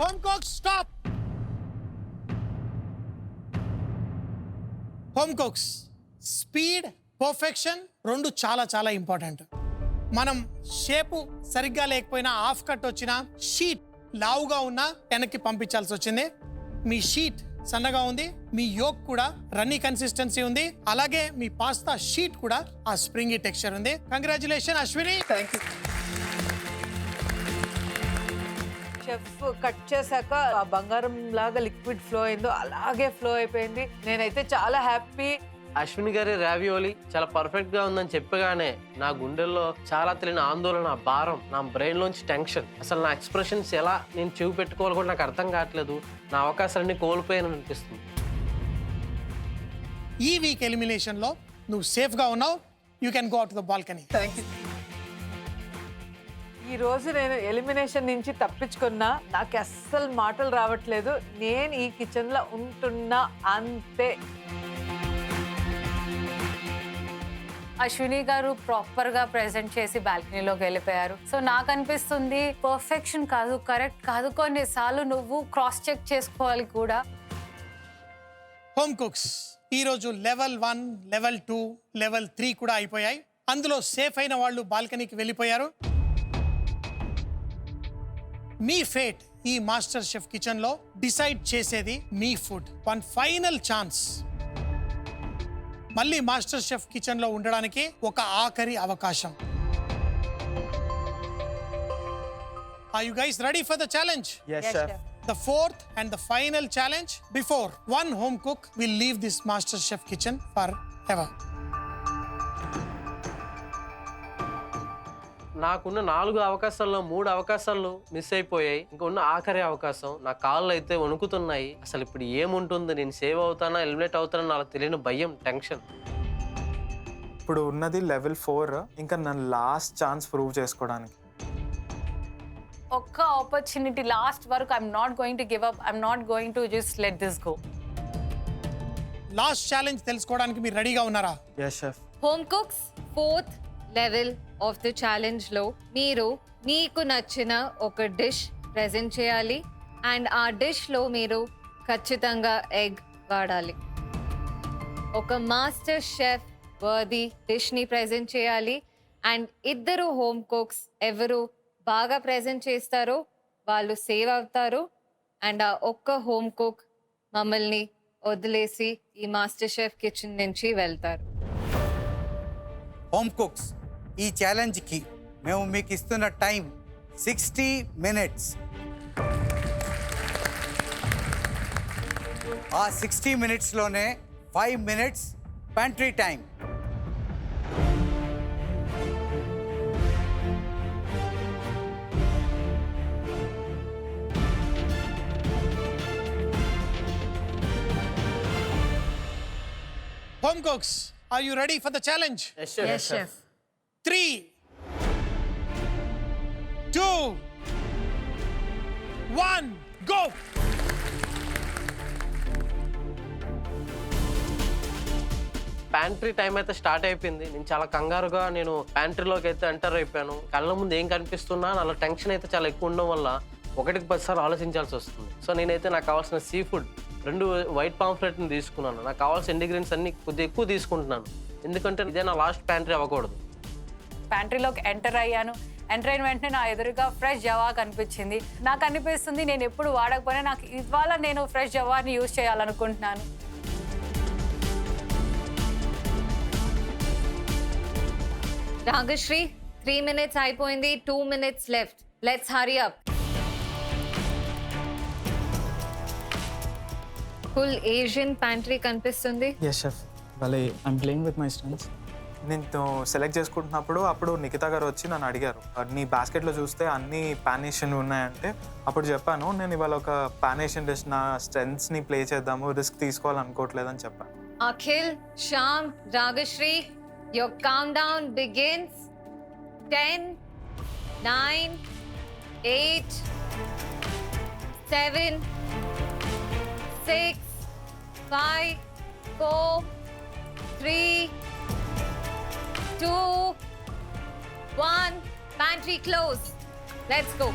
home cook stop. Home cooks speed, perfection రెండు చాలా చాలా ఇంపార్టెంట్. మనం షేపు సరిగ్గా లేకపోయినా, హాఫ్ కట్ వచ్చినా, షీట్ లావుగా ఉన్నా వెనక్కి పంపించాల్సి వచ్చింది. మీ షీట్ సన్నగా ఉంది, మీ యోక్ కూడా రన్నీ కన్సిస్టెన్సీ ఉంది, అలాగే మీ పాస్తా షీట్ కూడా ఆ స్ప్రింగీ టెక్స్చర్ ఉంది. Congratulation Ashwini. Thank you. Chef cut చేశాక ఆ బంగారం లాగా లిక్విడ్ ఫ్లో అయిందో అలాగే ఫ్లో అయిపోయింది. నేనైతే చాలా హ్యాపీ. అశ్విని గారి రావియోలి చాలా పర్ఫెక్ట్ గా ఉందని చెప్పగానే నా గుండెల్లో చాలా తెలియని ఆందోళన, భారం, నా బ్రెయిన్ లోంచి టెన్షన్, అసలు నా ఎక్స్ప్రెషన్స్ ఎలా నేను చెవి పెట్టుకోవాలి కూడా నాకు అర్థం కావట్లేదు. నా అవకాశాలన్నీ కోల్పోయానని అనిపిస్తుంది. ఈ వీక్ ఎలిమినేషన్ లో నువ్వు సేఫ్ గా ఉన్నావు. You can go out the balcony. Thank you. ఈ రోజు నేను ఎలిమినేషన్ నుంచి తప్పించుకున్నా. నాకు అస్సలు మాటలు రావట్లేదు. నేను ఈ కిచెన్ లో ఉంటున్నా అంతే. అశ్విని గారు ప్రాపర్ గా ప్రెజెంట్ చేసి బాల్కనీలోకి వెళ్ళిపోయారు. సో నాకు అనిపిస్తుంది పర్ఫెక్షన్ కాదు, కరెక్ట్ కాదు, కొన్నిసార్లు నువ్వు క్రాస్ చెక్ చేసుకోవాలి కూడా. హోమ్ కుక్స్ ఈరోజు లెవెల్ 1, లెవెల్ 2, లెవెల్ 3 కూడా అయిపోయాయి. అందులో సేఫ్ అయిన వాళ్ళు బాల్కనీకి వెళ్ళిపోయారు. మీ ఫేట్ ఈ మాస్టర్ షెఫ్ కిచెన్ లో డిసైడ్ చేసేది మీ ఫుడ్. వన్ ఫైనల్ ఛాన్స్, మళ్ళీ మాస్టర్ షెఫ్ కిచెన్ లో ఉండడానికి ఒక ఆఖరి అవకాశం. Are you guys ready for the challenge? Yes, chef. The fourth and the final challenge before one home cook will leave this master chef kitchen forever. నాకున్న 4 అవకాశాల్లో 3 అవకాశాలు miss అయిపోయాయి. ఇంకా ఉన్న ఆఖరి అవకాశం, నా కాళ్ళు అయితే వణుకుతున్నాయి. అసలు ఇప్పుడు ఏముంటుంది, నేను సేవ్ అవుతానా ఎలిమినేట్ అవుతానా నాకు తెలియని భయం, టెన్షన్. ఇప్పుడు ఉన్నది లెవెల్ 4. ఇంకా నా లాస్ట్ ఛాన్స్ ప్రూవ్ చేసుకోవడానికి. ఒక్క ఆపర్చునిటీ లాస్ట్ వరకు. I'm not going to give up. I'm not going to just let this go. Last challenge తెలుసుకోవడానికి మీరు రెడీగా ఉన్నారా? Yes, chef. Home cooks 4th level of the ఛాలెంజ్లో మీరు మీకు నచ్చిన ఒక డిష్ ప్రెజెంట్ చేయాలి. అండ్ ఆ డిష్లో మీరు ఖచ్చితంగా ఎగ్ వాడాలి. ఒక మాస్టర్ షెఫ్ వర్ది డిష్ని ప్రెజెంట్ చేయాలి. అండ్ ఇద్దరు హోమ్ కుక్స్ ఎవరు బాగా ప్రెజెంట్ చేస్తారో వాళ్ళు సేవ్ అవుతారు. అండ్ ఆ ఒక్క హోమ్ కుక్ మమ్మల్ని వదిలేసి ఈ మాస్టర్ షెఫ్ కిచెన్ నుంచి వెళ్తారు. హోమ్ కుక్స్ ఈ ఛాలెంజ్కి మేము మీకు ఇస్తున్న టైం 60 minutes. ఆ 60 minutesలోనే 5 minutes pantry time. Home cooks, are you ready for the challenge? Yes, chef. 3, 2, 1, go! Pantry time అయితే స్టార్ట్ అయిపోయింది. నేను చాలా కంగారుగా నేను ప్యాంట్రీలోకి అయితే ఎంటర్ అయిపోయాను. కళ్ళ ముందు ఏం కనిపిస్తున్నా నాలో టెన్షన్ అయితే చాలా ఎక్కువ ఉండడం వల్ల 1కి 10 సార్లు ఆలోచించాల్సి వస్తుంది. సో నేనైతే నాకు కావాల్సిన సీ ఫుడ్ 2 వైట్ పాంఫ్లెట్ని తీసుకున్నాను. నాకు కావాల్సిన ఇంగ్రీడియంట్స్ అన్ని కొద్దిగా ఎక్కువ తీసుకుంటున్నాను, ఎందుకంటే ఇదే నా లాస్ట్ ప్యాంట్రీ అవ్వకూడదు. ప్యాంట్రీలోకి ఎంటర్ అయ్యాను. ఎంటర్ అయిన వెంటనే నా ఎదురుగా ఫ్రెష్ జవా కనిపించింది. నాకు అనిపిస్తుంది నేను ఎప్పుడు వాడకపోయినా నాకు ఇవాళ నేను ఫ్రెష్ జవాని యూజ్ చేయాలనుకుంటున్నాను. రాగశ్రీ 3 minutes అయిపోయింది, 2 minutes left. Let's hurry up. Full Asian pantry కనిపిస్తుంది. Yes chef. భలే I'm playing with my strengths. నేను సెలెక్ట్ చేసుకుంటున్నప్పుడు అప్పుడు నిఖిత గారు వచ్చి నన్ను అడిగారు, నీ బాస్కెట్లో చూస్తే అన్ని పాన్ ఏషియన్ ఉన్నాయంటే అప్పుడు చెప్పాను నేను ఇవాళ ఒక పాన్ ఏషియన్ డిష్ నా స్ట్రెంగ్స్ని ప్లే చేద్దాము, రిస్క్ తీసుకోవాలనుకోవట్లేదని చెప్పాను. Akhil, Sham, Ragashri, your countdown begins. 10, 9, 8, 7, 6, 5, 4, 3, 2, 1. Pantry close. Let's go.